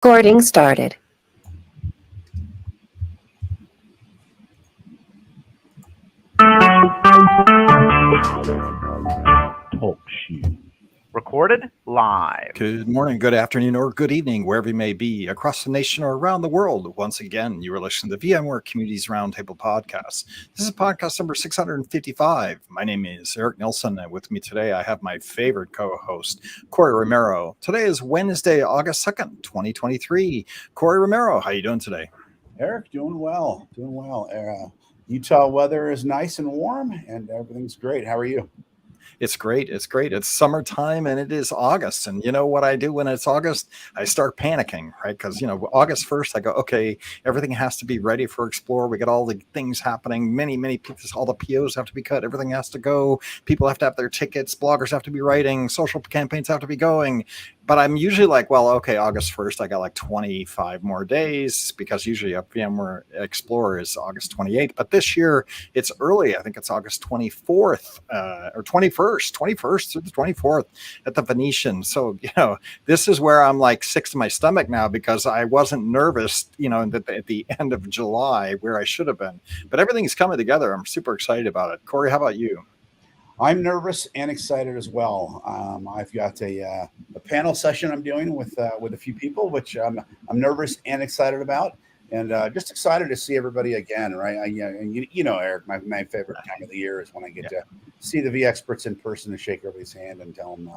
Recording started. Talk shoe. Recorded live. Good morning, good afternoon, or good evening, wherever you may be, across the nation or around the world. Once again, you are listening to the VMware Communities Roundtable podcast. This is podcast number 655. My name is Eric Nelson, and with me today, I have my favorite co-host, Corey Romero. Today is Wednesday, August 2nd, 2023. Corey Romero, how you doing today? Eric, doing well. Utah weather is nice and warm, and everything's great. How are you? It's great. It's great. It's summertime and it is August. And you know what I do when it's August? I start panicking, right? Because, August 1st, I go, okay, everything has to be ready for Explore. We got all the things happening. Many people, all the POs have to be cut. Everything has to go. People have to have their tickets. Bloggers have to be writing. Social campaigns have to be going. But I'm usually like, well, okay, August 1st, I got like 25 more days because usually a VMware Explore is August 28th. But this year it's early. I think it's August 24th or 21st through the 24th at the Venetian. So, this is where I'm like sick to my stomach now because I wasn't nervous, at the end of July where I should have been. But everything's coming together. I'm super excited about it. Corey, how about you? I'm nervous and excited as well. I've got a panel session I'm doing with a few people, which I'm nervous and excited about, and just excited to see everybody again. Right? Eric, my favorite time of the year is when I get to see the vExperts in person and shake everybody's hand and tell them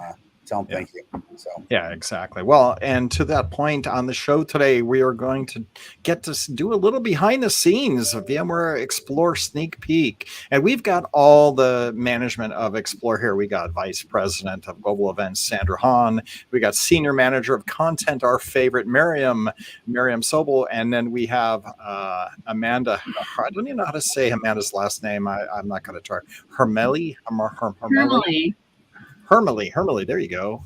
thank you. So yeah, exactly. Well, and to that point on the show today, we are going to get to do a little behind the scenes of VMware Explore sneak peek. And we've got all the management of Explore here. We got Vice President of Global Events, Sandra Haan. We got Senior Manager of Content, our favorite, Maryam Scoble. And then we have Amanda. I don't even know how to say Amanda's last name. I'm not going to try. Hermele. Hermele, there you go.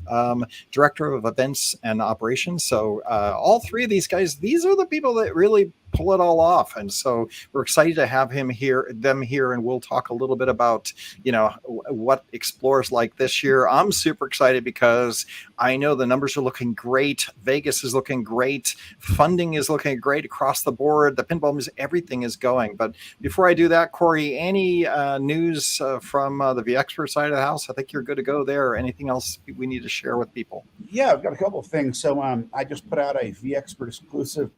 Director of Events and Operations. So all three of these guys, these are the people that really pull it all off. And so we're excited to have them here, and we'll talk a little bit about, what Explore's like this year. I'm super excited because I know the numbers are looking great. Vegas is looking great. Funding is looking great across the board. The pinball is, everything is going. But before I do that, Corey, any news from the vExpert side of the house? I think you're good to go there. Anything else we need to share with people? Yeah, I've got a couple of things. So I just put out a vExpert exclusive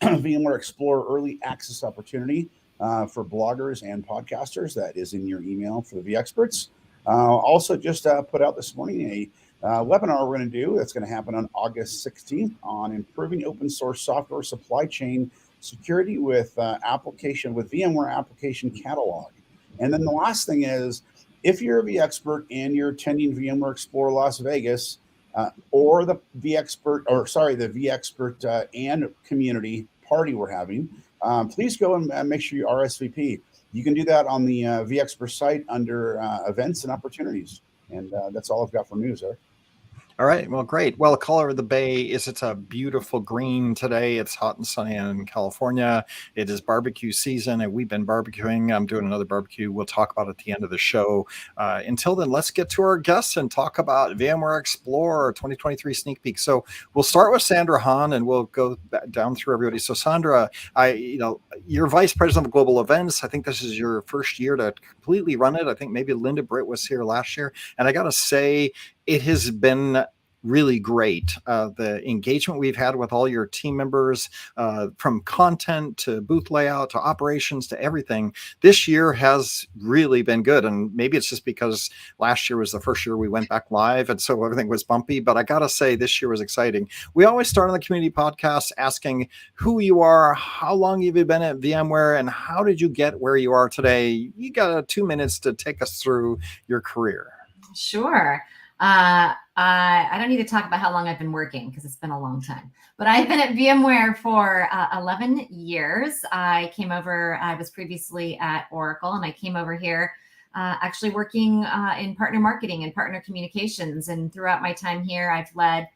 VMware Explore early access opportunity for bloggers and podcasters. That is in your email for the vExperts. Also, just put out this morning a webinar we're going to do that's going to happen on August 16th on improving open source software supply chain security with VMware Application Catalog. And then the last thing is, if you're a vExpert and you're attending VMware Explore Las Vegas, or the vExpert and community party we're having, please go and make sure you RSVP. You can do that on the vExpert site under events and opportunities. And that's all I've got for news there. All right. Well, great. Well, the color of the bay is it's a beautiful green today. It's hot and sunny in California. It is barbecue season, and we've been barbecuing. I'm doing another barbecue. We'll talk about it at the end of the show. Until then, let's get to our guests and talk about VMware Explore 2023 sneak peek. So we'll start with Sandra Haan, and we'll go down through everybody. So Sandra, you're Vice President of Global Events. I think this is your first year to completely run it. I think maybe Linda Britt was here last year, and I got to say, it has been really great. The engagement we've had with all your team members, from content to booth layout to operations to everything, this year has really been good. And maybe it's just because last year was the first year we went back live, and so everything was bumpy. But I got to say, this year was exciting. We always start on the community podcast asking who you are, how long have you been at VMware, and how did you get where you are today? You got 2 minutes to take us through your career. Sure. I don't need to talk about how long I've been working because it's been a long time, but I've been at VMware for 11 years. I was previously at Oracle, and I came over here actually working in partner marketing and partner communications. And throughout my time here, I've led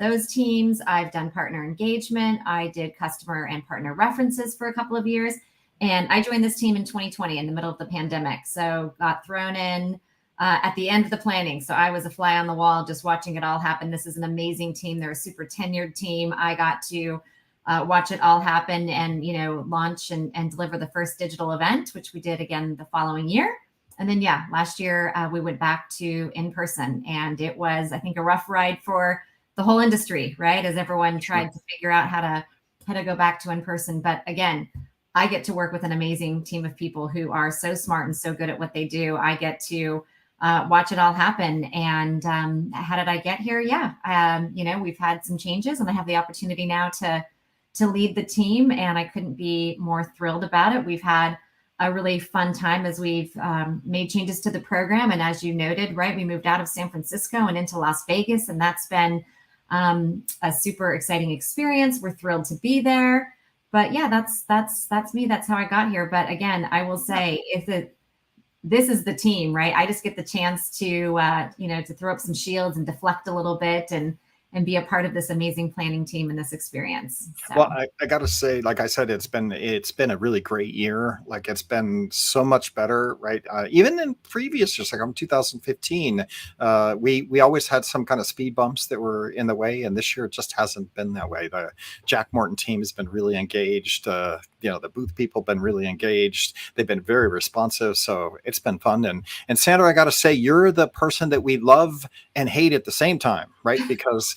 those teams. I've done partner engagement. I did customer and partner references for a couple of years. And I joined this team in 2020 in the middle of the pandemic. So got thrown in at the end of the planning. So I was a fly on the wall, just watching it all happen. This is an amazing team. They're a super tenured team. I got to watch it all happen and, launch and deliver the first digital event, which we did again the following year. And then, last year we went back to in person, and it was, I think, a rough ride for the whole industry, right? As everyone tried to figure out how to go back to in person. But again, I get to work with an amazing team of people who are so smart and so good at what they do. I get to watch it all happen. And how did I get here? We've had some changes, and I have the opportunity now to lead the team, and I couldn't be more thrilled about it. We've had a really fun time as we've made changes to the program. And as you noted, right, we moved out of San Francisco and into Las Vegas, and that's been a super exciting experience. We're thrilled to be there. But that's me. That's how I got here. But again, I will say, this is the team, right? I just get the chance to to throw up some shields and deflect a little bit and be a part of this amazing planning team and this experience. So. Well, I got to say, like I said, it's been a really great year. Like, it's been so much better, right? Even in previous years, like 2015, we always had some kind of speed bumps that were in the way, and this year it just hasn't been that way. The Jack Morton team has been really engaged. The booth people have been really engaged. They've been very responsive, so it's been fun. And Sandra, I got to say, you're the person that we love and hate at the same time, right? Because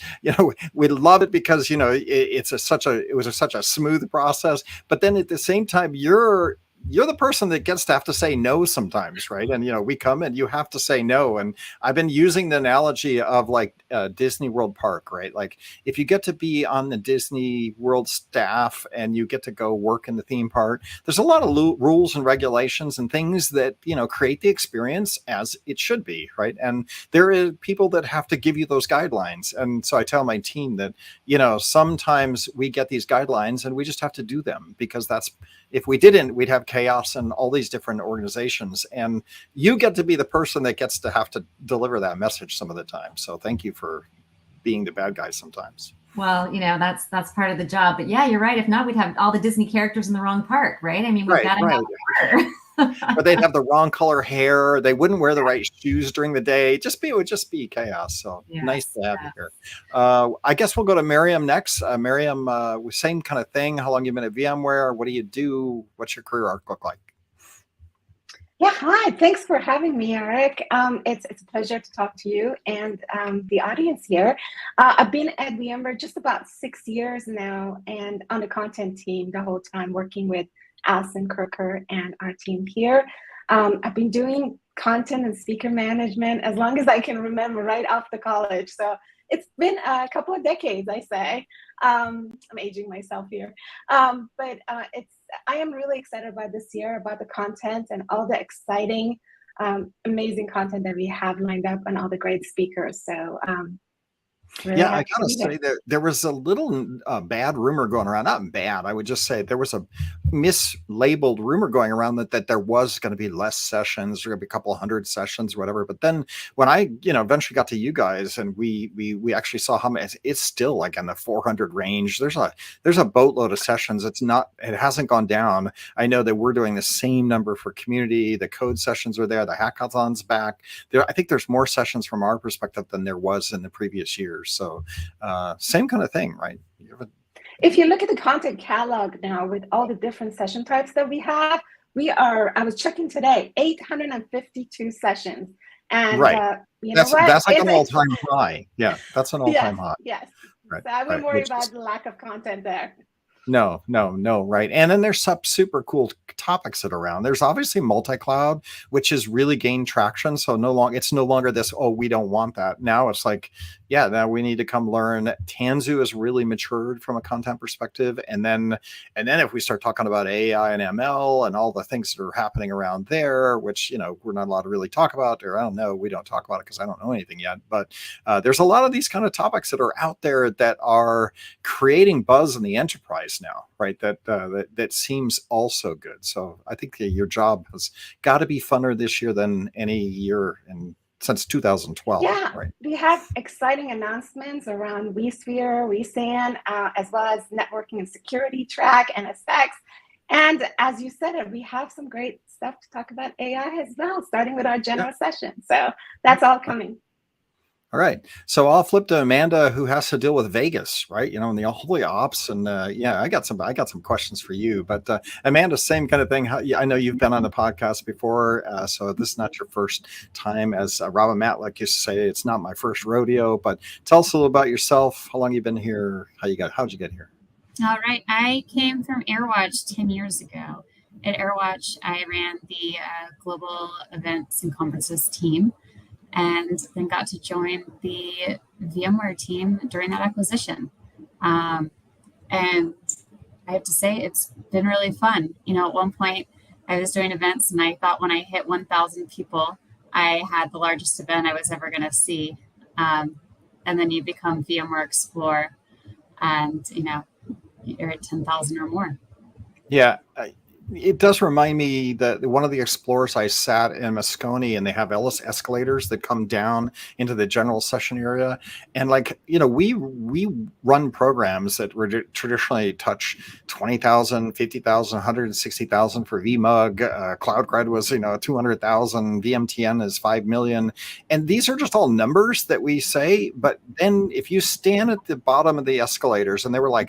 we love it because it was such a smooth process, but then at the same time you're the person that gets to have to say no sometimes, right? And we come and you have to say no. And I've been using the analogy of like Disney World Park, right? Like, if you get to be on the Disney World staff and you get to go work in the theme park, there's a lot of rules and regulations and things that create the experience as it should be, right? And there are people that have to give you those guidelines. And so I tell my team that sometimes we get these guidelines and we just have to do them, because if we didn't, we'd have chaos in all these different organizations. And you get to be the person that gets to have to deliver that message some of the time. So thank you for being the bad guy sometimes. Well, that's part of the job. But yeah, you're right. If not, we'd have all the Disney characters in the wrong park, right? I mean, we've got to have order. Or they'd have the wrong color hair. They wouldn't wear the right shoes during the day. It would just be chaos. So nice to have you here. I guess we'll go to Maryam next. Maryam, same kind of thing. How long you been at VMware? What do you do? What's your career arc look like? Yeah, hi. Thanks for having me, Eric. It's a pleasure to talk to you and the audience here. I've been at VMware just about 6 years now, and on the content team the whole time, working with Allison Kirker and our team here. I've been doing content and speaker management as long as I can remember, right off the college. So it's been a couple of decades, I say. I'm aging myself here. But I am really excited about this year, about the content and all the exciting, amazing content that we have lined up and all the great speakers. So really I gotta say that there was a little bad rumor going around. Not bad, I would just say there was a mislabeled rumor going around that there was going to be less sessions, there going to be a couple of hundred sessions or whatever. But then when I eventually got to you guys and we actually saw how many, it's still like in the 400 range. There's a boatload of sessions. It hasn't gone down. I know that we're doing the same number for community. The code sessions are there. The hackathon's back there. I think there's more sessions from our perspective than there was in the previous years. So same kind of thing, right? If you look at the content catalog now with all the different session types that we have, I was checking today, 852 sessions. And right. That's like an all-time high. Yeah, that's an all-time high. Yes. Right. So I wouldn't worry about the lack of content there. No, right. And then there's some super cool topics that are around. There's obviously multi-cloud, which has really gained traction. So it's no longer this, we don't want that. Now it's like, now we need to come learn. Tanzu has really matured from a content perspective. And then if we start talking about AI and ML and all the things that are happening around there, which, we're not allowed to really talk about, or I don't know, we don't talk about it because I don't know anything yet. But there's a lot of these kind of topics that are out there that are creating buzz in the enterprise now, right? That seems also good. So I think your job has got to be funner this year than any year since 2012. Yeah, right? We have exciting announcements around vSphere, vSAN, as well as networking and security track, NSX. And as you said, we have some great stuff to talk about AI as well, starting with our general session. So that's all coming. All right. So I'll flip to Amanda, who has to deal with Vegas, right? And the holy ops. And I got some questions for you. But Amanda, same kind of thing. I know you've been on the podcast before, so this is not your first time. As Robin Matlock used to say, it's not my first rodeo. But tell us a little about yourself. How long you've been here? How'd you get here? All right. I came from AirWatch 10 years ago. At AirWatch, I ran the global events and conferences team, and then got to join the VMware team during that acquisition. And I have to say, it's been really fun. At one point, I was doing events, and I thought when I hit 1,000 people, I had the largest event I was ever going to see. And then you become VMware Explore, and you're at 10,000 or more. Yeah. It does remind me that one of the Explorers, I sat in Moscone, and they have escalators that come down into the general session area. And we run programs that traditionally touch 20,000, 50,000, 160,000 for VMUG. CloudGrid was, 200,000. VMTN is 5 million. And these are just all numbers that we say. But then if you stand at the bottom of the escalators, and there were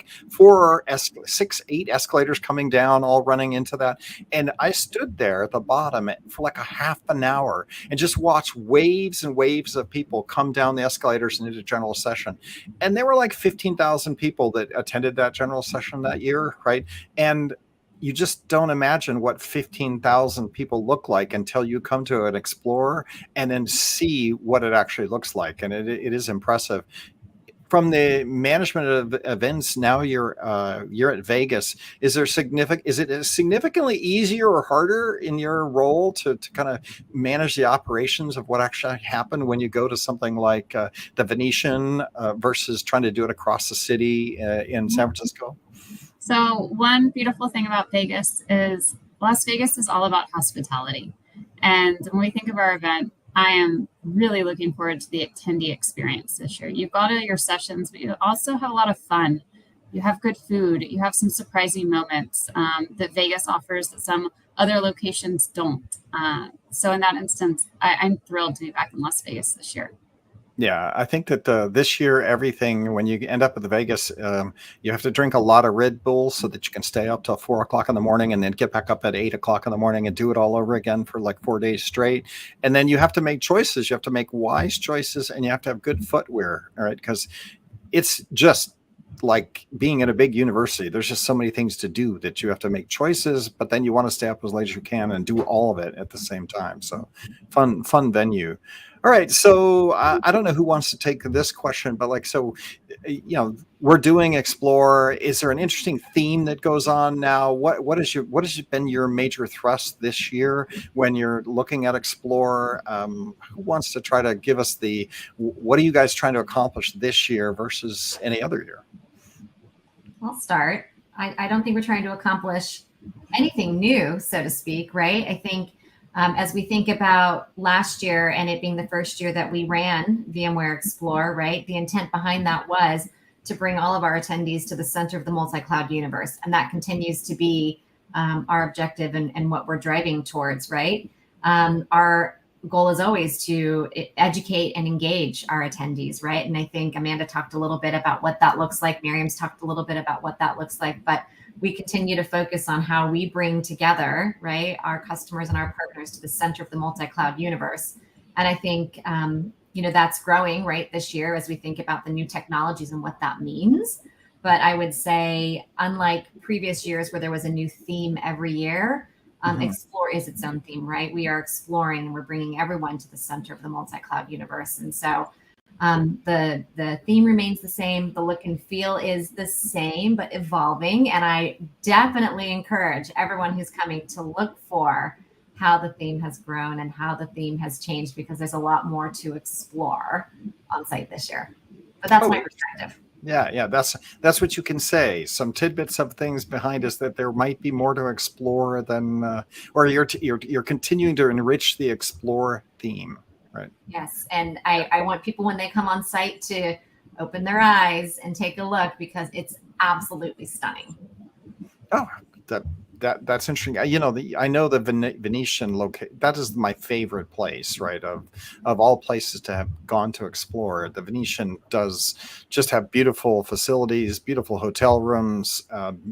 6, 8 escalators coming down, all running into that, and I stood there at the bottom for a half an hour and just watched waves and waves of people come down the escalators and into general session. And there were 15,000 people that attended that general session that year, right? And you just don't imagine what 15,000 people look like until you come to an Explorer and then see what it actually looks like. And it is impressive. From the management of events, now you're at Vegas. Is it significantly easier or harder in your role to kind of manage the operations of what actually happened when you go to something like the Venetian versus trying to do it across the city in San Francisco? So one beautiful thing about Vegas is Las Vegas is all about hospitality. And when we think of our event, I am really looking forward to the attendee experience this year. You've got your sessions, but you also have a lot of fun. You have good food. You have some surprising moments that Vegas offers that some other locations don't. So in that instance, I'm thrilled to be back in Las Vegas this year. Yeah, I think that this year, everything, when you end up at the Vegas, you have to drink a lot of Red Bull so that you can stay up till 4 o'clock in the morning and then get back up at 8 o'clock in the morning and do it all over again for 4 days straight. And then you have to make choices. You have to make wise choices, and you have to have good footwear, all right? Because it's just like being at a big university. There's just so many things to do that you have to make choices, but then you want to stay up as late as you can and do all of it at the same time. So fun venue. All right. So I don't know who wants to take this question, but we're doing Explore. Is there an interesting theme that goes on now? What has been your major thrust this year when you're looking at Explore? Who wants to try to give us what are you guys trying to accomplish this year versus any other year? I'll start. I don't think we're trying to accomplish anything new, so to speak, right? I think as we think about last year and it being the first year that we ran VMware Explore, right? The intent behind that was to bring all of our attendees to the center of the multi-cloud universe. And that continues to be our objective and what we're driving towards, right? Our goal is always to educate and engage our attendees, right? And I think Amanda talked a little bit about what that looks like. Maryam's talked a little bit about what that looks like, but we continue to focus on how we bring together, right, our customers and our partners to the center of the multi-cloud universe. And I think, that's growing, right, this year as we think about the new technologies and what that means. But I would say, unlike previous years where there was a new theme every year, Explore is its own theme, right? We are exploring and we're bringing everyone to the center of the multi-cloud universe. And so the theme remains the same. The look and feel is the same, but evolving. And I definitely encourage everyone who's coming to look for how the theme has grown and how the theme has changed, because there's a lot more to explore on site this year. But that's my perspective. Yeah, that's what you can say. Some tidbits of things behind us that there might be more to explore than, or you're continuing to enrich the Explore theme, right? Yes, and I want people when they come on site to open their eyes and take a look, because it's absolutely stunning. Oh, that's interesting. You know, I know the Venetian location. That is my favorite place, right? Of all places to have gone to explore, the Venetian does just have beautiful facilities, beautiful hotel rooms.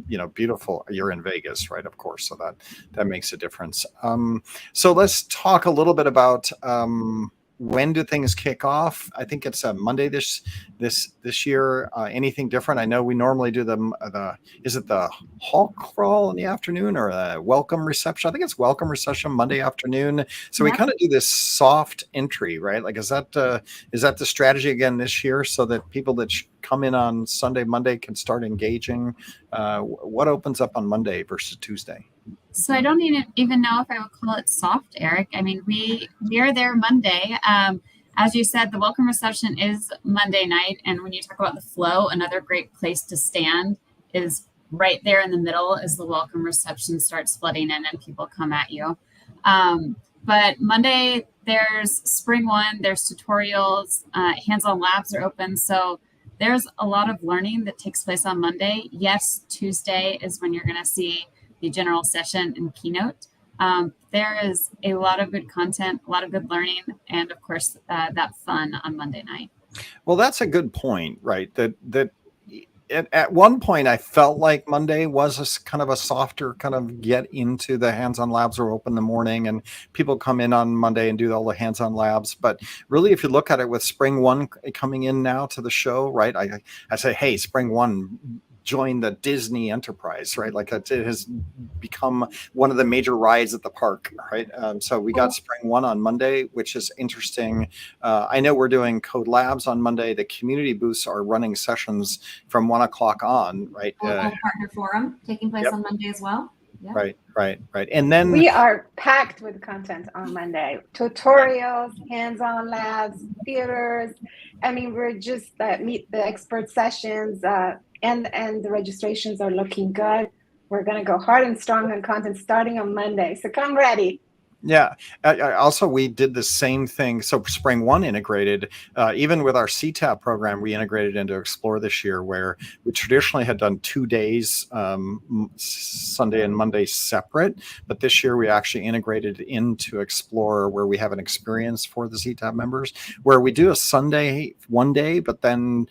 You know, beautiful. You're in Vegas, right? Of course, so that makes a difference. So let's talk a little bit about. When do things kick off? I think it's Monday this year. Anything different? I know we normally do the is it the hall crawl in the afternoon or a welcome reception? I think it's welcome reception Monday afternoon. So we kind of do this soft entry, right? Like, is that the strategy again this year, so that people that come in on Sunday, Monday can start engaging? What opens up on Monday versus Tuesday? So I don't even know if I would call it soft, Eric. I mean, we are there Monday. As you said, the welcome reception is Monday night. And when you talk about the flow, another great place to stand is right there in the middle as the welcome reception starts flooding in and people come at you. But Monday, there's Spring One, there's tutorials, hands-on labs are open. So there's a lot of learning that takes place on Monday. Yes, Tuesday is when you're going to see the general session and keynote. There is a lot of good content, a lot of good learning, and of course, that fun on Monday night. Well, that's a good point, right? That at one point I felt like Monday was a kind of a softer kind of get into the hands-on labs are open in the morning and people come in on Monday and do all the hands-on labs. But really, if you look at it with Spring One coming in now to the show, right? I say, hey, Spring One, join the Disney enterprise, right? Like it has become one of the major rides at the park, right? So we got Spring One on Monday, which is interesting. I know we're doing code labs on Monday. The community booths are running sessions from 1 o'clock on, right? Partner forum taking place on Monday as well. Yep. Right. And then we are packed with content on Monday: tutorials, hands-on labs, theaters. I mean, we're just meet the expert sessions, and the registrations are looking good. We're going to go hard and strong on content starting on Monday. So come ready. Yeah. Also, we did the same thing. So Spring One integrated, even with our CTAP program, we integrated into Explore this year, where we traditionally had done 2 days, Sunday and Monday separate. But this year we actually integrated into Explore, where we have an experience for the CTAP members, where we do a Sunday one day, but then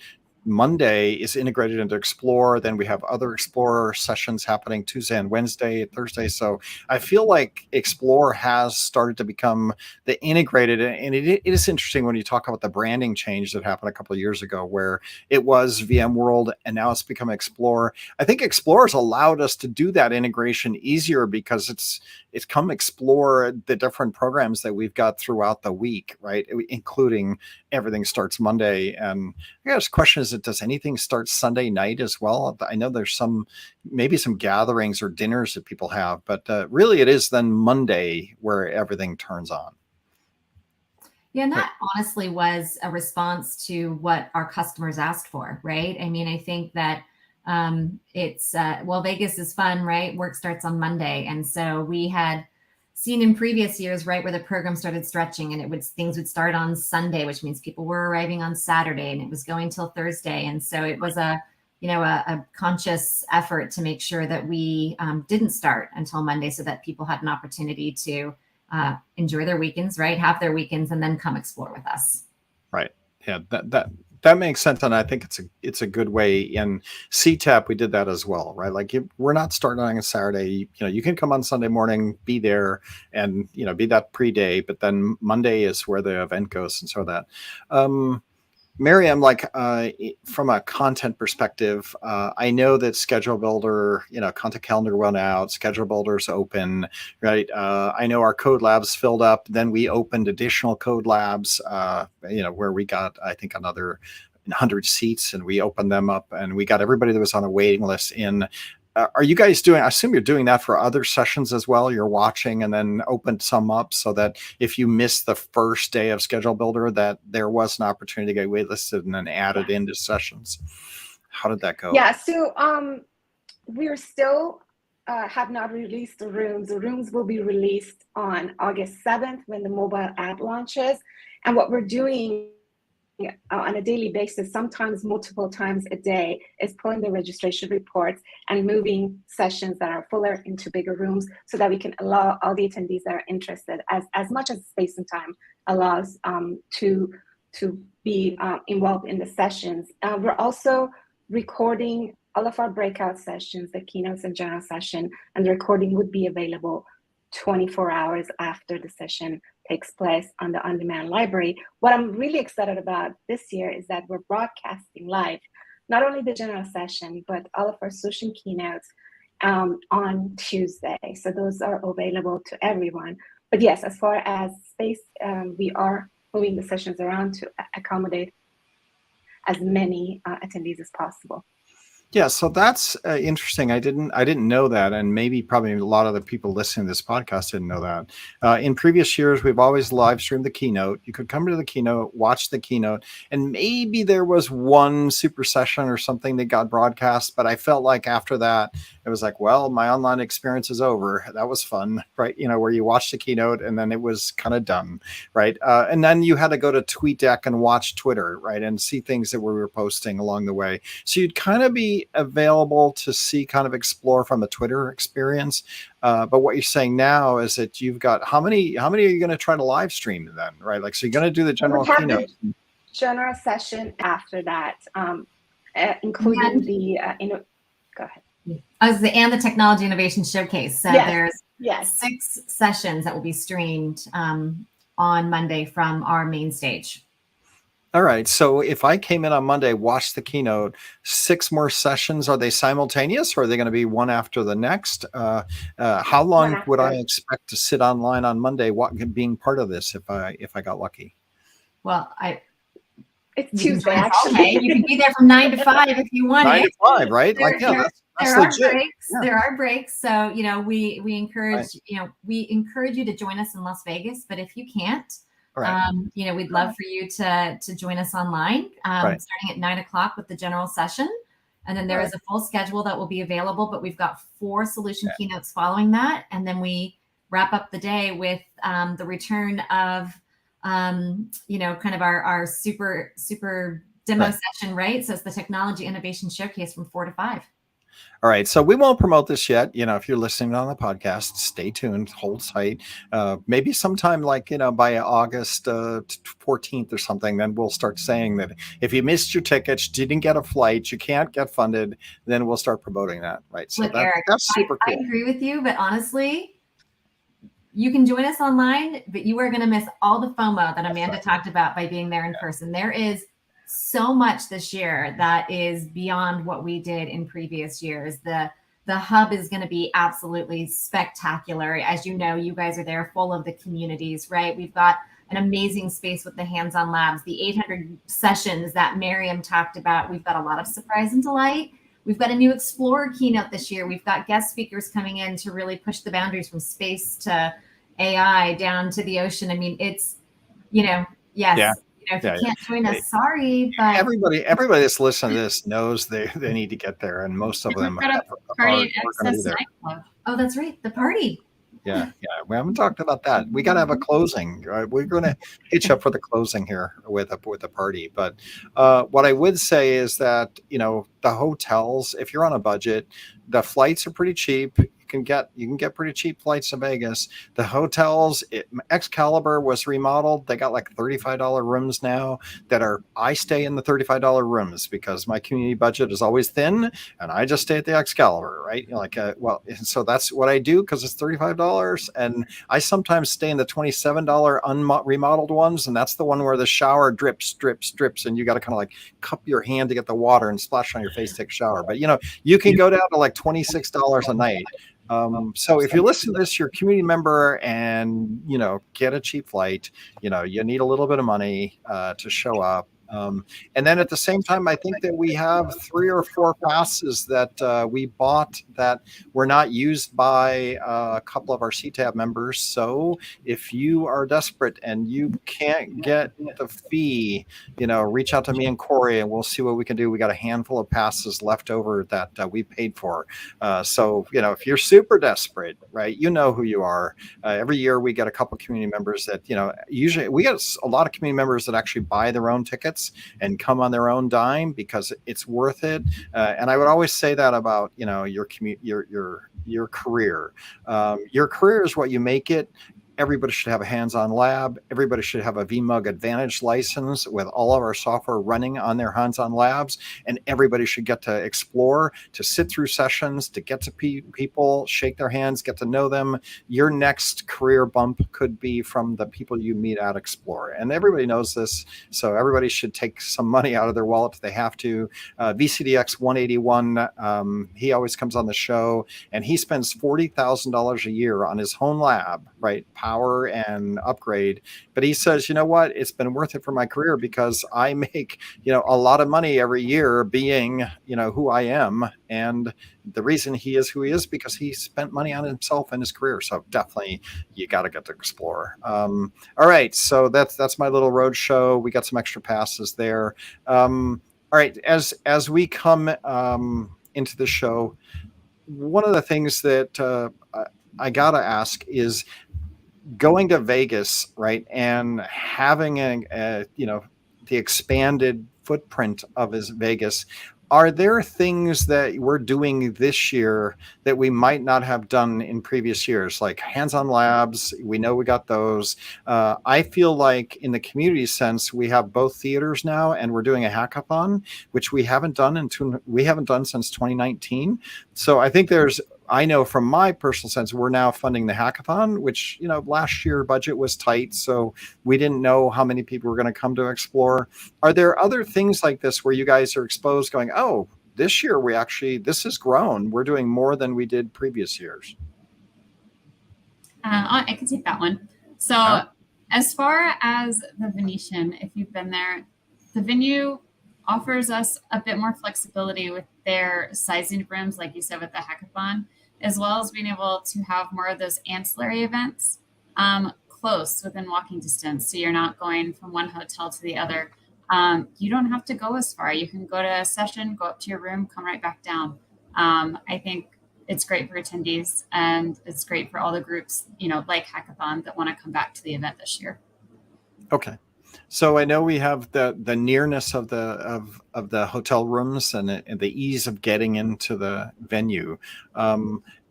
Monday is integrated into Explore. Then we have other Explorer sessions happening Tuesday and Wednesday, Thursday. So I feel like Explore has started to become the integrated. And it is interesting when you talk about the branding change that happened a couple of years ago, where it was VMworld and now it's become Explore. I think Explore has allowed us to do that integration easier because it's come explore the different programs that we've got throughout the week, right? Including everything starts Monday. And I guess the question is, does anything start Sunday night as well? I know there's maybe some gatherings or dinners that people have, but really it is then Monday where everything turns on. Yeah, and that honestly was a response to what our customers asked for, right? I mean, I think that it's Vegas is fun, right? Work starts on Monday. And so we had seen in previous years, right, where the program started stretching and things would start on Sunday, which means people were arriving on Saturday and it was going till Thursday. And so it was a conscious effort to make sure that we didn't start until Monday so that people had an opportunity to enjoy their weekends, right? Have their weekends and then come explore with us. Right. Yeah, that makes sense, and I think it's a good way. In CTAP, we did that as well, right? Like we're not starting on a Saturday. You can come on Sunday morning, be there, and be that pre-day. But then Monday is where the event goes, and so that. Maryam, from a content perspective, I know that Schedule Builder, Content Calendar went out, Schedule Builder's open, right? I know our code labs filled up. Then we opened additional code labs, where we got, I think, another 100 seats, and we opened them up, and we got everybody that was on a waiting list in. Are you guys I assume you're doing that for other sessions as well? You're watching and then open some up so that if you missed the first day of Schedule Builder, that there was an opportunity to get waitlisted and then added into sessions. How did that go? Yeah, so we're still have not released the rooms. The rooms will be released on August 7th when the mobile app launches. And what we're doing on a daily basis, sometimes multiple times a day, is pulling the registration reports and moving sessions that are fuller into bigger rooms so that we can allow all the attendees that are interested, as much as space and time allows, to be involved in the sessions. We're also recording all of our breakout sessions, the keynotes and general session, and the recording would be available 24 hours after the session takes place on the on-demand library. What I'm really excited about this year is that we're broadcasting live, not only the general session, but all of our solution keynotes on Tuesday. So those are available to everyone. But yes, as far as space, we are moving the sessions around to accommodate as many attendees as possible. Yeah, so that's interesting. I didn't know that, and maybe probably a lot of the people listening to this podcast didn't know that. In previous years, we've always live streamed the keynote. You could come to the keynote, watch the keynote, and maybe there was one super session or something that got broadcast. But I felt like after that, it was like, well, my online experience is over. That was fun, right? You know, where you watch the keynote and then it was kind of done, right? And then you had to go to TweetDeck and watch Twitter, right, and see things that we were posting along the way. So you'd kind of be available to see, kind of explore from a Twitter experience. But what you're saying now is that you've got how many are you going to try to live stream then, right? Like, so you're going to do the general keynote. General session after that, including go ahead. And the Technology Innovation Showcase. So there's 6 sessions that will be streamed on Monday from our main stage. All right. So if I came in on Monday, watched the keynote, 6 more sessions, are they simultaneous or are they going to be one after the next? How long would I expect to sit online on Monday being part of this if I got lucky? Well, it's Tuesday, actually. You can be there from 9 to 5 if you want. 9 to 5, right? That's legit. There are breaks. So, you know, we encourage, we encourage you to join us in Las Vegas, but if you can't, you know, we'd love for you to join us online, starting at 9 o'clock with the general session. And then there is a full schedule that will be available, but we've got 4 solution keynotes following that. And then we wrap up the day with the return of, you know, kind of our super demo session, right? So it's the Technology Innovation Showcase from 4 to 5. All right. So we won't promote this yet. You know, if you're listening on the podcast, stay tuned, hold tight. Maybe sometime like, you know, by August 14th or something, then we'll start saying that if you missed your tickets, didn't get a flight, you can't get funded, then we'll start promoting that. Right. So look, Eric, that's super cool. I agree with you, but honestly, you can join us online, but you are going to miss all the FOMO that Amanda talked about by being there in person. There is so much this year that is beyond what we did in previous years. The hub is going to be absolutely spectacular. As you know, you guys are there full of the communities, right? We've got an amazing space with the hands-on labs, the 800 sessions that Maryam talked about. We've got a lot of surprise and delight. We've got a new Explorer keynote this year. We've got guest speakers coming in to really push the boundaries from space to AI down to the ocean. I mean, it's, you know, yes. Yeah. If you can't join us, sorry, but everybody that's listening to this knows they need to get there, and most of them are party access nightclub. Oh, that's right, the party. Yeah, we haven't talked about that. We got to have a closing. We're going to hitch up for the closing here with a party. But what I would say is that, you know, the hotels, if you're on a budget, the flights are pretty cheap. You can get pretty cheap flights to Vegas. The hotels, Excalibur was remodeled. They got like $35 rooms now I stay in the $35 rooms because my community budget is always thin and I just stay at the Excalibur, right? So that's what I do because it's $35. And I sometimes stay in the $27 remodeled ones. And that's the one where the shower drips. And you got to kind of like cup your hand to get the water and splash on your face, take a shower. But, you know, you can go down to like $26 a night. So if you listen to this, you're a community member and, you know, get a cheap flight, you know, you need a little bit of money to show up. And then at the same time, I think that we have 3 or 4 passes that we bought that were not used by a couple of our CTAB members. So if you are desperate and you can't get the fee, you know, reach out to me and Corey and we'll see what we can do. We got a handful of passes left over that we paid for. So, you know, if you're super desperate, right, you know who you are. Every year we get a couple community members that, you know, usually we get a lot of community members that actually buy their own tickets. tickets and come on their own dime because it's worth it. And I would always say that about, your career. Your career is what you make it. Everybody should have a hands-on lab. Everybody should have a VMUG Advantage license with all of our software running on their hands-on labs. And everybody should get to explore, to sit through sessions, to get to people, shake their hands, get to know them. Your next career bump could be from the people you meet at Explore. And everybody knows this. So everybody should take some money out of their wallet if they have to. VCDX 181, he always comes on the show, and he spends $40,000 a year on his home lab, right? Power and upgrade. But he says, you know what? It's been worth it for my career because I make, a lot of money every year being, who I am. And the reason he is who he is because he spent money on himself and his career. So definitely you got to get to Explore. All right. So that's my little road show. We got some extra passes there. All right. As we come into the show, one of the things that I got to ask is, going to Vegas, right, and having the expanded footprint of Vegas, are there things that we're doing this year that we might not have done in previous years, like hands-on labs? We know we got those. I feel like in the community sense, we have both theaters now, and we're doing a hackathon, which we haven't done since 2019. So I think I know from my personal sense, we're now funding the hackathon, which, last year budget was tight. So we didn't know how many people were going to come to Explore. Are there other things like this where you guys are exposed going, oh, this year this has grown. We're doing more than we did previous years? I can take that one. So as far as the Venetian, if you've been there, the venue offers us a bit more flexibility with their sizing of rooms, like you said, with the hackathon, as well as being able to have more of those ancillary events close within walking distance. So you're not going from one hotel to the other. You don't have to go as far. You can go to a session, go up to your room, come right back down. I think it's great for attendees, and it's great for all the groups, like Hackathon, that want to come back to the event this year. Okay. So I know we have the nearness of the hotel rooms and the ease of getting into the venue.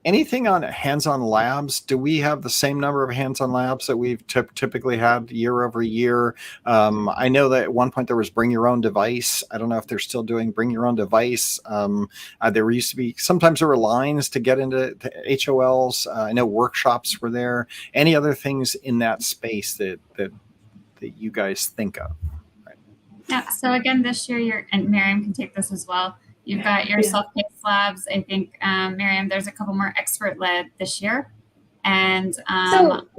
Anything on hands-on labs? Do we have the same number of hands-on labs that we've typically had year over year? I know that at one point there was bring your own device. I don't know if they're still doing bring your own device. There used to be, sometimes there were lines to get into the HOLs. I know workshops were there. Any other things in that space that you guys think of? Right. Yeah. So again, this year, and Maryam can take this as well. You've got your self-paced labs. I think, Maryam, there's a couple more expert-led this year. And to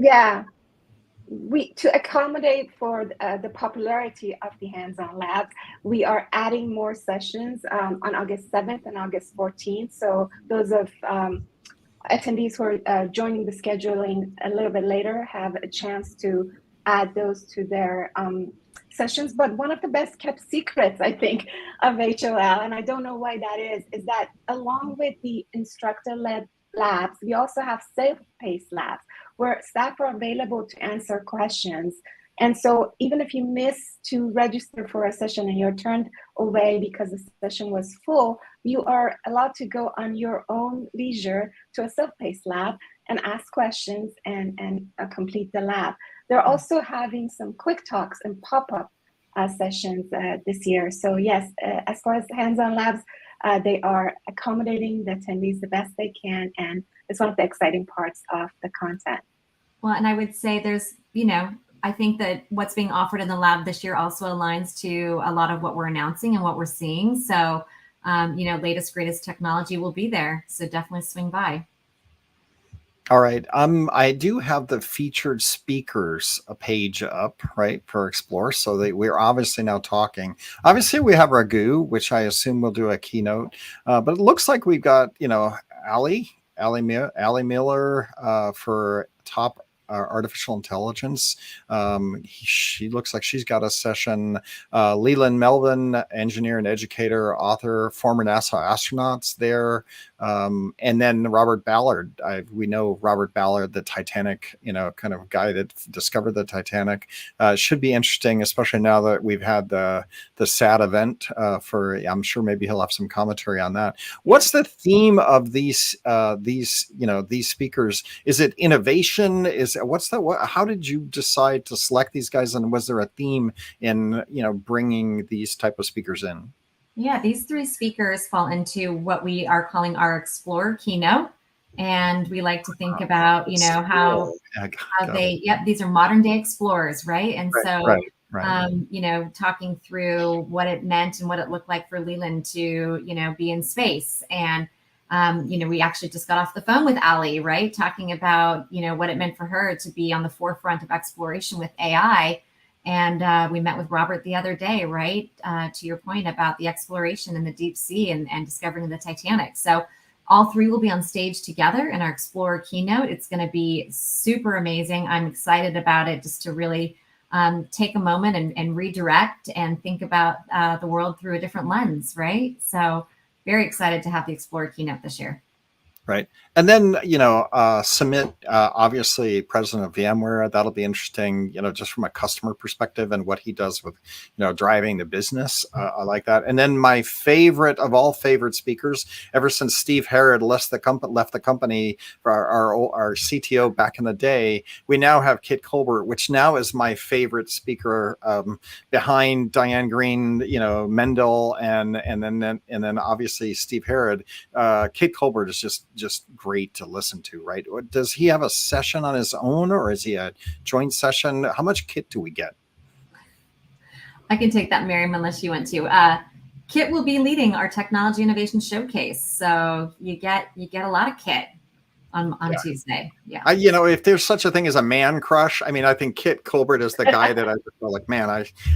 accommodate for the popularity of the hands-on labs, we are adding more sessions on August 7th and August 14th. So those of attendees who are joining the scheduling a little bit later have a chance to add those to their sessions. But one of the best kept secrets, I think, of HOL, and I don't know why that is that along with the instructor-led labs, we also have self-paced labs where staff are available to answer questions. And so even if you miss to register for a session and you're turned away because the session was full, you are allowed to go on your own leisure to a self-paced lab and ask questions and complete the lab. They're also having some quick talks and pop-up sessions this year. So yes, as far as hands-on labs, they are accommodating the attendees the best they can, and it's one of the exciting parts of the content. Well, and I would say there's, I think that what's being offered in the lab this year also aligns to a lot of what we're announcing and what we're seeing. So, latest, greatest technology will be there. So definitely swing by. All right. I do have the featured speakers page up, right, for Explore. So that we're obviously now talking. Obviously, we have Raghu, which I assume will do a keynote. But it looks like we've got, Ali Miller for top artificial intelligence. She looks like she's got a session. Leland Melvin, engineer and educator, author, former NASA astronauts there. And then Robert Ballard. We know Robert Ballard, the Titanic, kind of guy that discovered the Titanic. Should be interesting, especially now that we've had the sad event. I'm sure maybe he'll have some commentary on that. What's the theme of these speakers? Is it innovation? How did you decide to select these guys? And was there a theme in bringing these type of speakers in? Yeah, these three speakers fall into what we are calling our Explore keynote. And we like to think about, how these are modern day explorers, right? And right. Talking through what it meant and what it looked like for Leland to, be in space. And, we actually just got off the phone with Ali, right? Talking about, what it meant for her to be on the forefront of exploration with AI. And we met with Robert the other day, right? To your point about the exploration in the deep sea and discovering the Titanic. So all three will be on stage together in our Explorer keynote. It's going to be super amazing. I'm excited about it, just to really take a moment and redirect and think about the world through a different lens, right? So very excited to have the Explorer keynote this year. Right. And then, Sumit, obviously president of VMware, that'll be interesting, just from a customer perspective and what he does with, driving the business. I like that. And then my favorite of all favorite speakers, ever since Steve Herod left the company for our CTO back in the day, we now have Kit Colbert, which now is my favorite speaker, behind Diane Green, Mendel, and then obviously Steve Herod. Kit Colbert is just great to listen to, right? Does he have a session on his own, or is he a joint session? How much Kit do we get? I can take that, Maryam, unless you want to. Kit will be leading our technology innovation showcase, so you get a lot of Kit on Tuesday. Yeah. If there's such a thing as a man crush, I think Kit Colbert is the guy that I just feel like, man,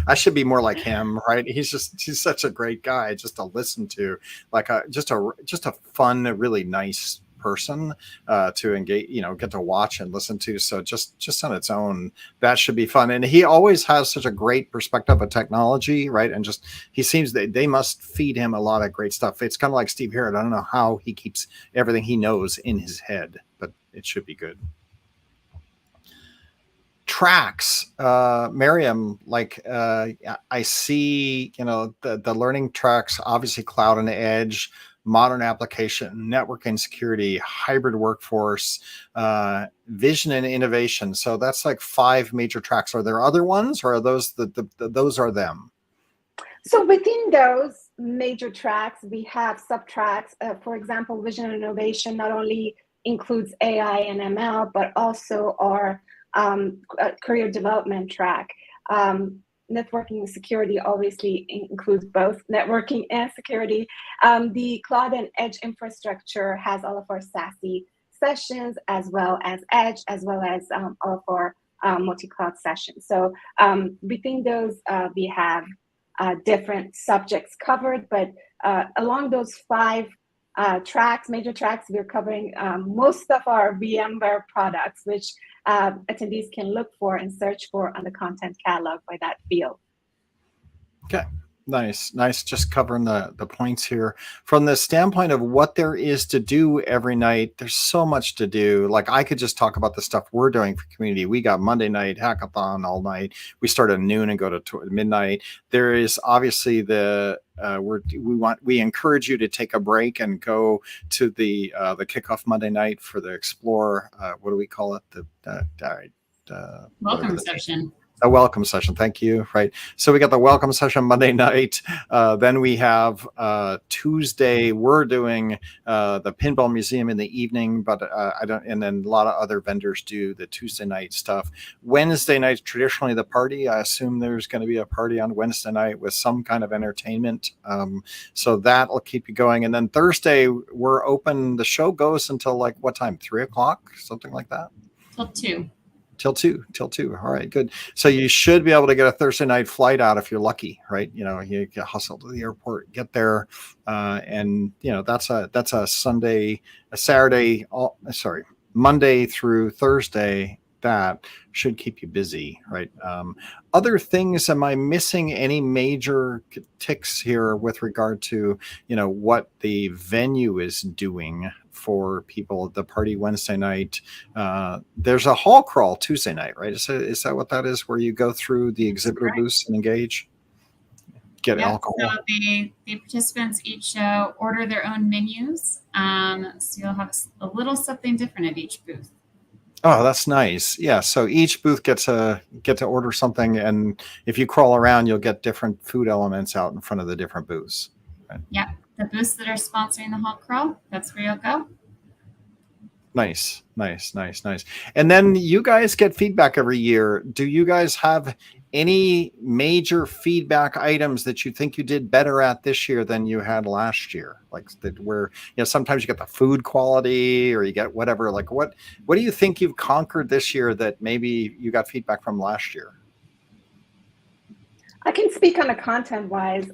I should be more like him, right? He's such a great guy just to listen to, like just a fun, really nice person to engage, get to watch and listen to. So just on its own, that should be fun. And he always has such a great perspective of technology, right? And he seems that they must feed him a lot of great stuff. It's kind of like Steve Herod. I don't know how he keeps everything he knows in his head, but it should be good. Tracks, Maryam, I see, the learning tracks, obviously cloud and edge, modern application, networking, security, hybrid workforce, vision and innovation. So that's like 5 major tracks. Are there other ones, or are those those are them? So within those major tracks, we have sub-tracks. For example, vision and innovation not only includes AI and ML, but also our career development track. Networking and security obviously includes both networking and security. The cloud and edge infrastructure has all of our SASE sessions, as well as edge, as well as all of our multi-cloud sessions. So within those, we have different subjects covered, but along those 5 major tracks, we're covering most of our VMware products, which attendees can look for and search for on the content catalog by that field. Okay. Nice. Just covering the points here from the standpoint of what there is to do every night. There's so much to do. Like, I could just talk about the stuff we're doing for community. We got Monday night hackathon all night. We start at noon and go to midnight. There is obviously we encourage you to take a break and go to the kickoff Monday night for the Explore. What do we call it? The welcome session. A welcome session. Thank you. Right. So we got the welcome session Monday night. Then we have Tuesday. We're doing the Pinball Museum in the evening, but and then a lot of other vendors do the Tuesday night stuff. Wednesday night, traditionally the party. I assume there's going to be a party on Wednesday night with some kind of entertainment. So that'll keep you going. And then Thursday, we're open. The show goes until like what time? 3:00, something like that. Till 2. All right, good. So you should be able to get a Thursday night flight out if you're lucky, right? You get hustled to the airport, get there, and that's a Monday through Thursday that should keep you busy, right? Other things, am I missing any major ticks here with regard to, what the venue is doing for people at the party Wednesday night? There's a hall crawl Tuesday night, right? Is that what that is, where you go through the exhibitor booths and engage? Get alcohol. So the participants each order their own menus. So you'll have a little something different at each booth. Oh, that's nice. Yeah. So each booth gets to order something, and if you crawl around, you'll get different food elements out in front of the different booths. Right? Yeah. The booths that are sponsoring the hall crawl, that's where you'll go. Nice. And then you guys get feedback every year. Do you guys have any major feedback items that you think you did better at this year than you had last year? Like that, where sometimes you get the food quality, or you get whatever. Like what do you think you've conquered this year that maybe you got feedback from last year? I can speak on the content wise.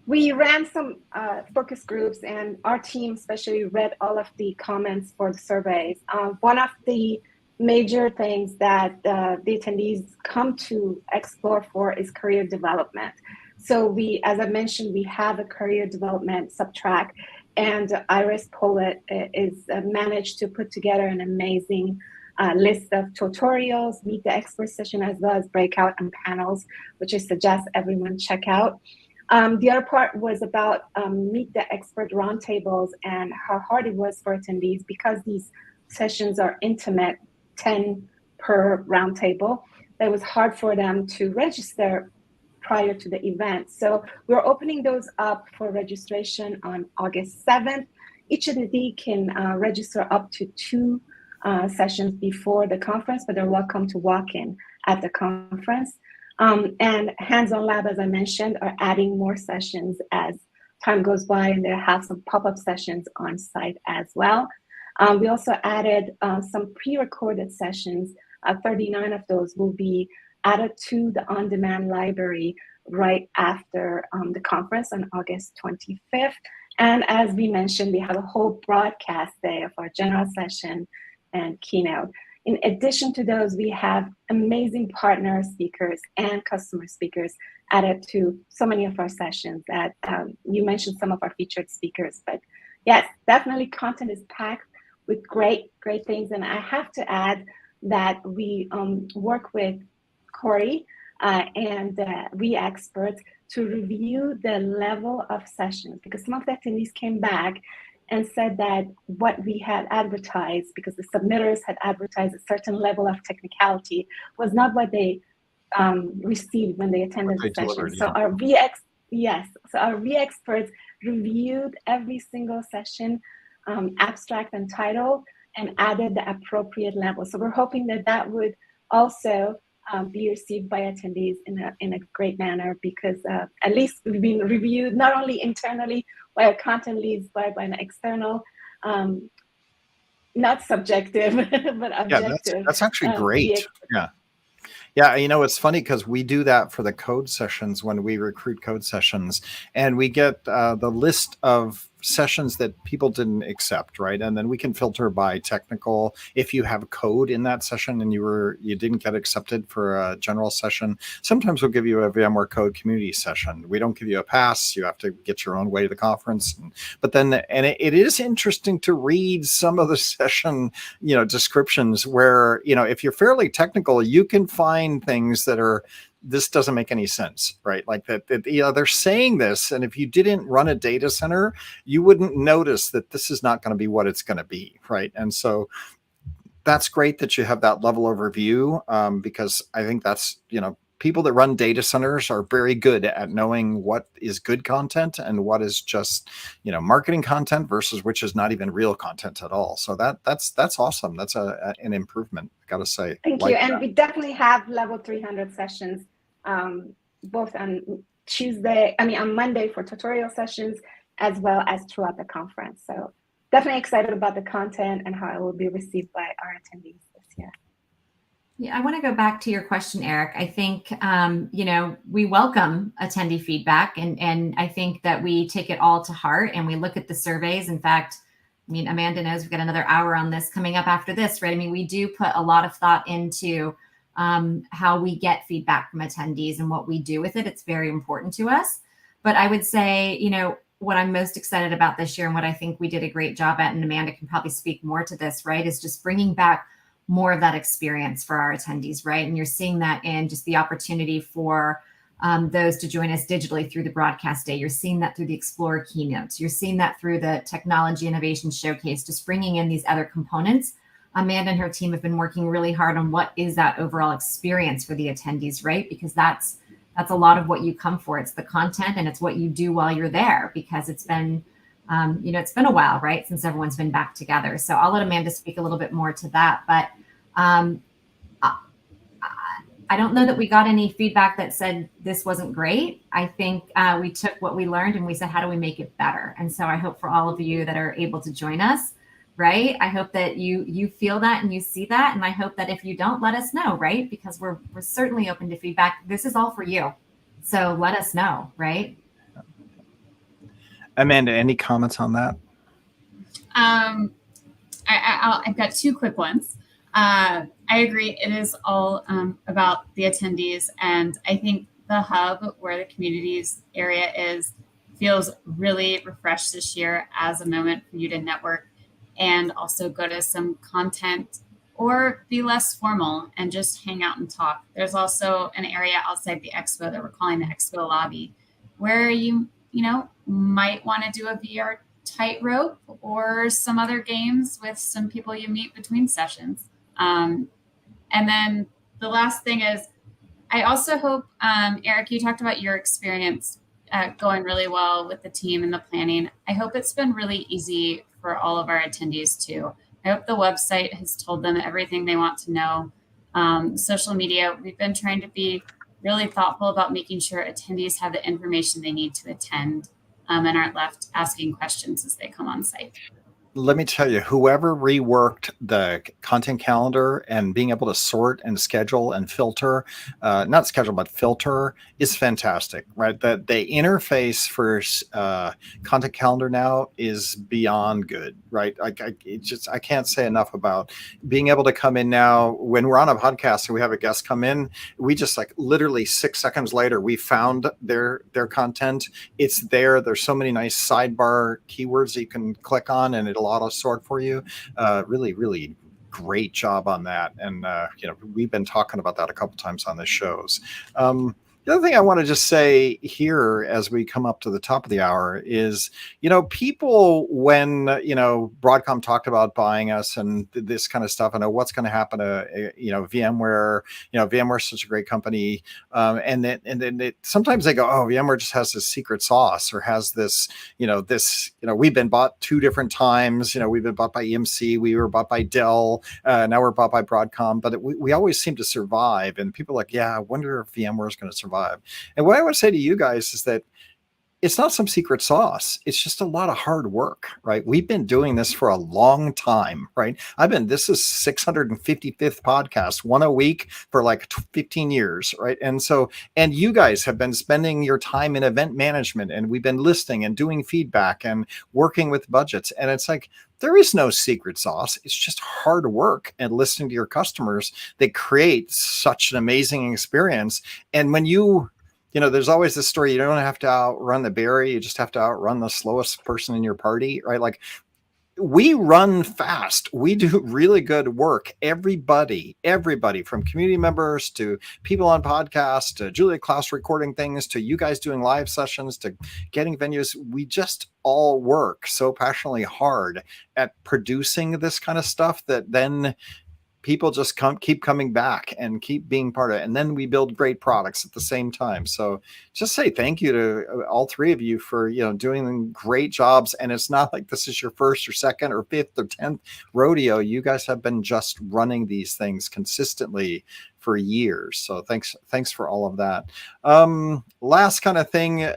We ran some focus groups, and our team especially read all of the comments for the surveys. One of the major things that the attendees come to Explore for is career development. So as I mentioned, we have a career development subtrack, and Iris Pollitt is managed to put together an amazing list of tutorials, meet the expert session, as well as breakout and panels, which I suggest everyone check out. The other part was about meet the expert roundtables and how hard it was for attendees, because these sessions are intimate, 10 per roundtable. It was hard for them to register prior to the event. So we're opening those up for registration on August 7th. Each attendee can register up to 2 sessions before the conference, but they're welcome to walk in at the conference. And hands-on lab, as I mentioned, are adding more sessions as time goes by, and they have some pop-up sessions on site as well. We also added some pre-recorded sessions. 39 of those will be added to the on-demand library right after the conference on August 25th. And as we mentioned, we have a whole broadcast day of our general session and keynote. In addition to those, we have amazing partner speakers and customer speakers added to so many of our sessions that you mentioned some of our featured speakers. But yes, definitely content is packed with great things. And I have to add that we work with Corey and we experts to review the level of sessions, because some of the attendees came back and said that what we had advertised, because the submitters had advertised a certain level of technicality, was not what they received when they attended the session. So our V experts reviewed every single session, abstract and title, and added the appropriate level. So we're hoping that would also be received by attendees in a great manner, because at least we've been reviewed not only internally by our content leads, but by an external, not subjective, but objective. Yeah, that's actually great. Yeah, it's funny because we do that for the code sessions when we recruit code sessions, and we get the list of sessions that people didn't accept, right? And then we can filter by technical. If you have code in that session and you didn't get accepted for a general session, sometimes we'll give you a VMware Code community session. We don't give you a pass. You have to get your own way to the conference. But then, it is interesting to read some of the session, descriptions where, if you're fairly technical, you can find things that are, this doesn't make any sense, right? Like that they're saying this, and if you didn't run a data center, you wouldn't notice that this is not going to be what it's going to be, right? And so that's great that you have that level of review, because I think that's, people that run data centers are very good at knowing what is good content and what is just, marketing content versus which is not even real content at all. So that's awesome. That's an improvement, I gotta say. Thank you. And we definitely have level 300 sessions, both on Monday for tutorial sessions, as well as throughout the conference. So definitely excited about the content and how it will be received by our attendees this year. Yeah, I want to go back to your question, Eric. I think, we welcome attendee feedback, and I think that we take it all to heart and we look at the surveys. In fact, I mean, Amanda knows we've got another hour on this coming up after this, right? I mean, we do put a lot of thought into how we get feedback from attendees and what we do with it. It's very important to us. But I would say, you know, what I'm most excited about this year and what I think we did a great job at, and Amanda can probably speak more to this, right, is just bringing back more of that experience for our attendees, right? And you're seeing that in just the opportunity for those to join us digitally through the broadcast day. You're seeing that through the Explore keynotes. You're seeing that through the Technology Innovation Showcase, just bringing in these other components. Amanda and her team have been working really hard on what is that overall experience for the attendees, right? Because that's a lot of what you come for. It's the content and it's what you do while you're there, because it's been, you know, it's been a while, right, since everyone's been back together. So I'll let Amanda speak a little bit more to that. But I don't know that we got any feedback that said this wasn't great. I think we took what we learned and we said, how do we make it better? And so I hope for all of you that are able to join us, right? I hope that you feel that and you see that. And I hope that if you don't, let us know, right? Because we're certainly open to feedback. This is all for you. So let us know, right? Amanda, any comments on that? I've got two quick ones. I agree. It is all about the attendees. And I think the hub where the communities area is feels really refreshed this year as a moment for you to network and also go to some content or be less formal and just hang out and talk. There's also an area outside the expo that we're calling the expo lobby where you might want to do a VR tightrope or some other games with some people you meet between sessions. And then the last thing is, I also hope, Eric, you talked about your experience going really well with the team and the planning. I hope it's been really easy for all of our attendees too. I hope the website has told them everything they want to know. Social media, we've been trying to be really thoughtful about making sure attendees have the information they need to attend and aren't left asking questions as they come on site. Let me tell you, whoever reworked the content calendar and being able to sort and schedule and filter, not schedule, but filter is fantastic, right? The interface for content calendar now is beyond good, right? I can't say enough about being able to come in now when we're on a podcast and we have a guest come in, we just like literally 6 seconds later, we found their content. It's there. There's so many nice sidebar keywords that you can click on and it'll auto sort for you. Really, really great job on that. And we've been talking about that a couple times on the shows. The other thing I want to just say here as we come up to the top of the hour is, people, when, Broadcom talked about buying us and this kind of stuff, and what's going to happen to, VMware, VMware's such a great company. And then sometimes they go, oh, VMware just has this secret sauce or has this, we've been bought 2 different times. We've been bought by EMC. We were bought by Dell. Now we're bought by Broadcom, but we always seem to survive. And people are like, yeah, I wonder if VMware is going to survive. And what I would say to you guys is that it's not some secret sauce. It's just a lot of hard work, right? We've been doing this for a long time, right? This is 655th podcast, one a week for like 15 years, right? And you guys have been spending your time in event management, and we've been listening and doing feedback and working with budgets. And it's like, there is no secret sauce. It's just hard work and listening to your customers that create such an amazing experience. And when there's always this story, you don't have to outrun the bear, you just have to outrun the slowest person in your party, right? Like, we run fast. We do really good work. Everybody from community members to people on podcasts to Julia Klaus recording things to you guys doing live sessions to getting venues. We just all work so passionately hard at producing this kind of stuff that then people just keep coming back and keep being part of it. And then we build great products at the same time. So just say thank you to all 3 of you for, doing great jobs. And it's not like this is your first or second or 5th or 10th rodeo. You guys have been just running these things consistently for years. So thanks for all of that. Last kind of thing,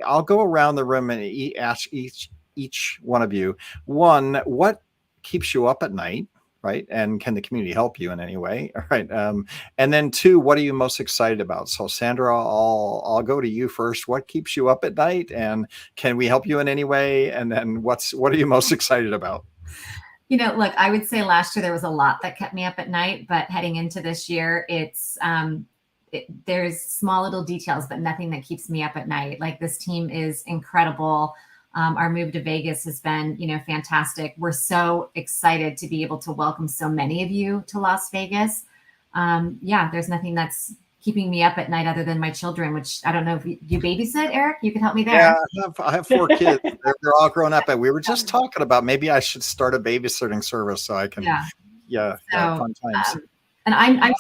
I'll go around the room and ask each one of you, one, what keeps you up at night? right? And can the community help you in any way? All right. And then 2, what are you most excited about? So Sandra, I'll go to you first. What keeps you up at night, and can we help you in any way? And then what are you most excited about? Look, I would say last year there was a lot that kept me up at night, but heading into this year, there's small little details, but nothing that keeps me up at night. Like, this team is incredible. Our move to Vegas has been, fantastic. We're so excited to be able to welcome so many of you to Las Vegas. There's nothing that's keeping me up at night other than my children, which I don't know if you babysit, Eric. You could help me there. Yeah, I have 4 kids. They're all grown up, and we were just talking about maybe I should start a babysitting service so I can. Fun times. And I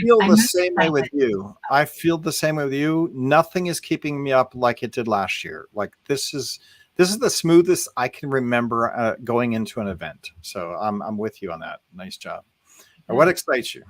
feel the same way with you. I feel the same way with you. Nothing is keeping me up like it did last year. Like, this is the smoothest I can remember going into an event. So I'm with you on that. Nice job. Yeah. What excites you?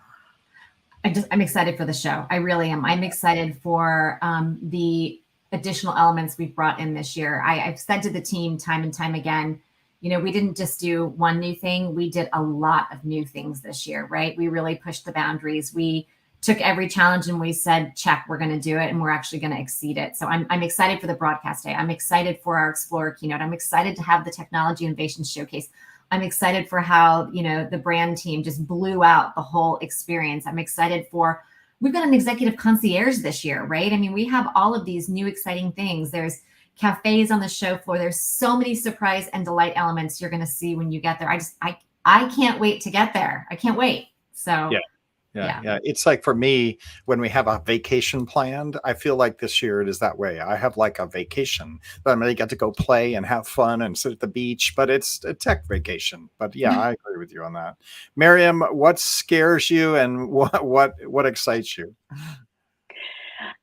I'm excited for the show. I really am. I'm excited for the additional elements we've brought in this year. I've said to the team time and time again, we didn't just do one new thing. We did a lot of new things this year, right? We really pushed the boundaries. We took every challenge and we said, check, we're going to do it, and we're actually going to exceed it. So I'm excited for the broadcast day. I'm excited for our Explorer keynote. I'm excited to have the Technology Innovation Showcase. I'm excited for how, the brand team just blew out the whole experience. I'm excited for, we've got an executive concierge this year, right? I mean, we have all of these new exciting things. There's cafes on the show floor. There's so many surprise and delight elements you're going to see when you get there. I can't wait to get there. I can't wait. So Yeah. It's like, for me, when we have a vacation planned, I feel like this year it is that way. I have like a vacation that I'm going to get to go play and have fun and sit at the beach, but it's a tech vacation. But yeah, I agree with you on that. Maryam, what scares you and what excites you?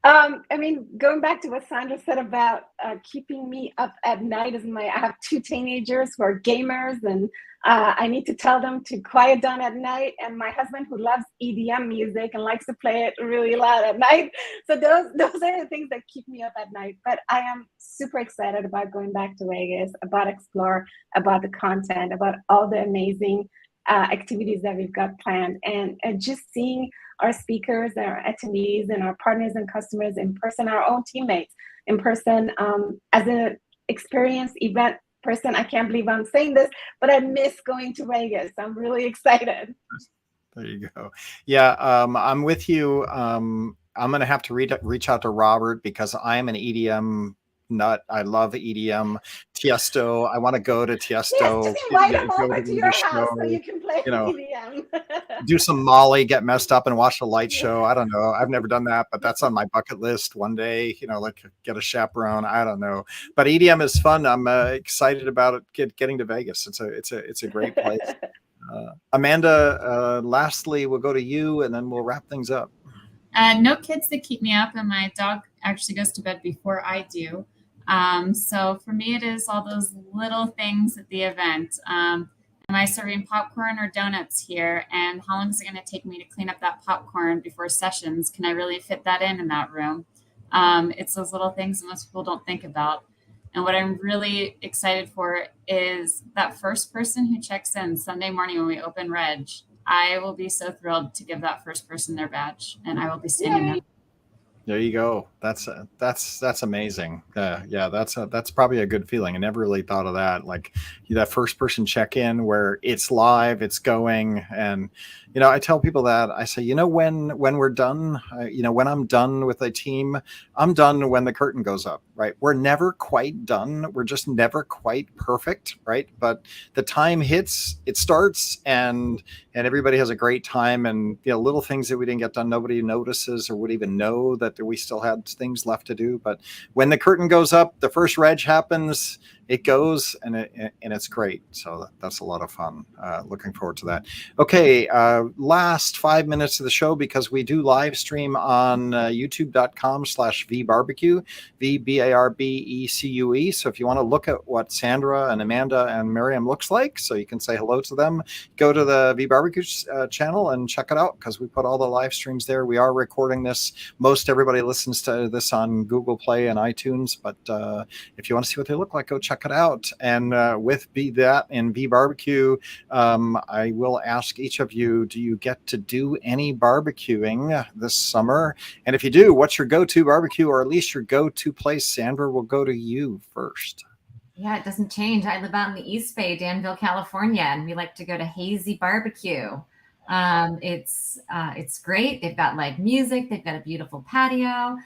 Going back to what Sandra said about keeping me up at night I have 2 teenagers who are gamers, and I need to tell them to quiet down at night. And my husband, who loves EDM music and likes to play it really loud at night. So those are the things that keep me up at night. But I am super excited about going back to Vegas, about Explore, about the content, about all the amazing activities that we've got planned, and just seeing our speakers, our attendees, and our partners and customers in person, our own teammates in person. As an experienced event person, I can't believe I'm saying this, but I miss going to Vegas. I'm really excited. There you go. Yeah, I'm with you. I'm going to have to reach out to Robert, because I am an EDM nut. I love EDM. Tiesto. I want to go to Tiesto. Yes, just invite them over to your house so you can play EDM. Do some Molly, get messed up, and watch the light show. I don't know. I've never done that, but that's on my bucket list one day. Like, get a chaperone. I don't know. But EDM is fun. I'm excited about it. Getting to Vegas. It's a great place. Amanda, lastly, we'll go to you, and then we'll wrap things up. No kids that keep me up, and my dog actually goes to bed before I do. So for me, it is all those little things at the event. Am I serving popcorn or donuts here? And how long is it going to take me to clean up that popcorn before sessions? Can I really fit that in that room? It's those little things that most people don't think about. And what I'm really excited for is that first person who checks in Sunday morning when we open Reg. I will be so thrilled to give that first person their badge, and I will be standing there. There you go. That's amazing. That's probably a good feeling. I never really thought of that. Like, that first person check-in where it's live, it's going. And, I tell people that, I say, when we're done, when I'm done with a team, I'm done when the curtain goes up, right? We're never quite done. We're just never quite perfect, right? But the time hits, it starts, and everybody has a great time. And, little things that we didn't get done, nobody notices or would even know that we still had things left to do. But when the curtain goes up, the first reg happens, it goes, and it's great. So that's a lot of fun. Looking forward to that. Okay, last 5 minutes of the show, because we do live stream on youtube.com/vbarbecue, VBARBECUE. So if you want to look at what Sandra and Amanda and Maryam looks like, so you can say hello to them, go to the VBarbecue channel and check it out, because we put all the live streams there. We are recording this. Most everybody listens to this on Google Play and iTunes, but if you want to see what they look like, go check check it out. And with Be That and Be Barbecue, I will ask each of you, do you get to do any barbecuing this summer? And if you do, what's your go-to barbecue, or at least your go-to place? Sandra, will go to you first. Yeah, it doesn't change. I live out in the East Bay, Danville, California, and we like to go to Hazy Barbecue. It's great. They've got live music. They've got a beautiful patio.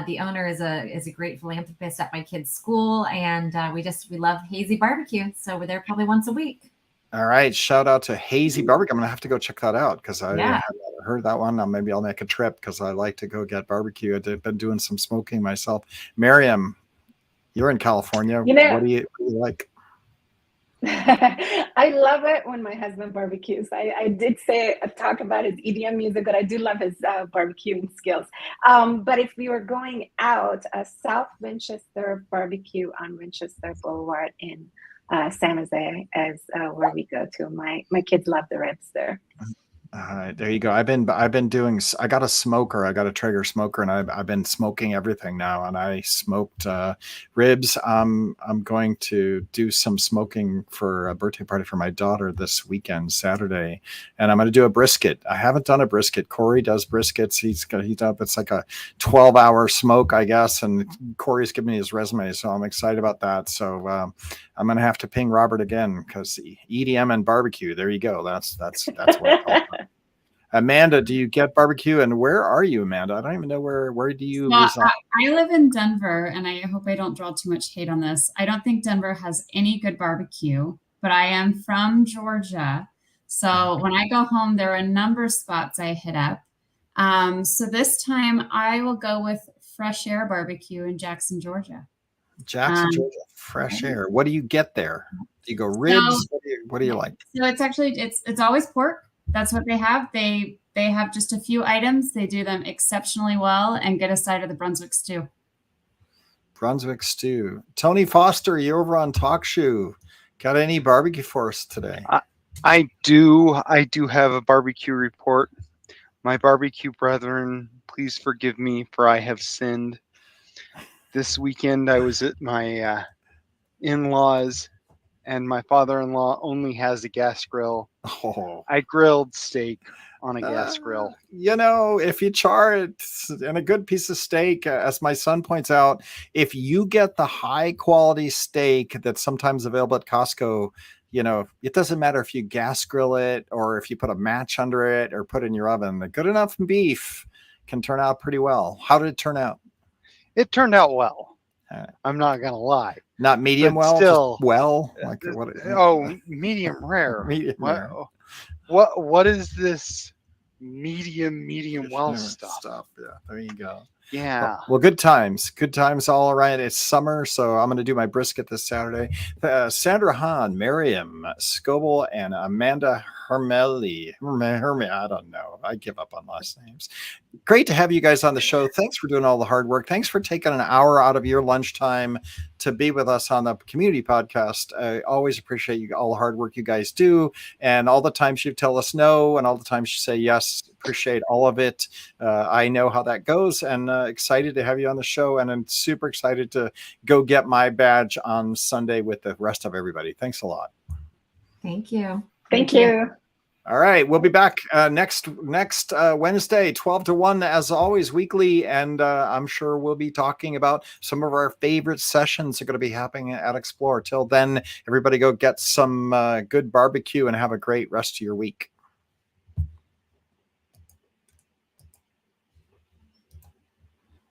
The owner is a great philanthropist at my kid's school, and we love Hazy Barbecue. So we're there probably once a week. All right, shout out to Hazy Barbecue. I'm gonna have to go check that out because I haven't heard that one. Now maybe I'll make a trip because I like to go get barbecue. I've been doing some smoking myself. Maryam, you're in California. What do you like? I love it when my husband barbecues. I did talk about his EDM music, but I do love his barbecuing skills. But if we were going out, South Winchester Barbecue on Winchester Boulevard in San Jose is where we go to. My kids love the ribs there. All right, there you go. I got a smoker. I got a Traeger smoker, and I've been smoking everything now. And I smoked ribs. I'm going to do some smoking for a birthday party for my daughter this weekend, Saturday, and I'm going to do a brisket. I haven't done a brisket. Corey does briskets. It's like a 12-hour smoke, I guess. And Corey's given me his resume, so I'm excited about that. So I'm going to have to ping Robert again because EDM and barbecue. There you go. That's what I call it. Amanda, do you get barbecue, and where are you, Amanda? I don't even know where do you reside? I live in Denver, and I hope I don't draw too much hate on this. I don't think Denver has any good barbecue, but I am from Georgia. So when I go home, there are a number of spots I hit up. So this time I will go with Fresh Air Barbecue in Jackson, Georgia. Georgia, Fresh Air. What do you get there? Do you go ribs? What do you like? So it's always pork. That's what they have. They have just a few items. They do them exceptionally well, and get a side of the Brunswick stew. Brunswick stew. Tony Foster, you're over on TalkShoe. Got any barbecue for us today? I do have a barbecue report. My barbecue brethren, please forgive me, for I have sinned. This weekend I was at my in-laws, and my father-in-law only has a gas grill. Oh. I grilled steak on a gas grill. If you char it and a good piece of steak, as my son points out, if you get the high quality steak that's sometimes available at Costco, it doesn't matter if you gas grill it or if you put a match under it or put it in your oven. The good enough beef can turn out pretty well. How did it turn out? It turned out well. I'm not gonna lie. Not medium but well, still, just well. Like what? Medium rare. Medium rare. What is this medium well stuff? Yeah, there you go. Yeah. Well, good times all around. It's summer, so I'm going to do my brisket this Saturday. Sandra Haan, Maryam Scoble, and Amanda Hermele. I don't know. I give up on last names. Great to have you guys on the show. Thanks for doing all the hard work. Thanks for taking an hour out of your lunchtime to be with us on the community podcast. I always appreciate all the hard work you guys do, and all the times you tell us no, and all the times you say yes. Appreciate all of it. I know how that goes, and excited to have you on the show, and I'm super excited to go get my badge on Sunday with the rest of everybody. Thanks a lot. Thank you. Thank you. All right, we'll be back next Wednesday, 12 to 1, as always, weekly, and I'm sure we'll be talking about some of our favorite sessions that are going to be happening at Explore. Till then, everybody go get some good barbecue and have a great rest of your week.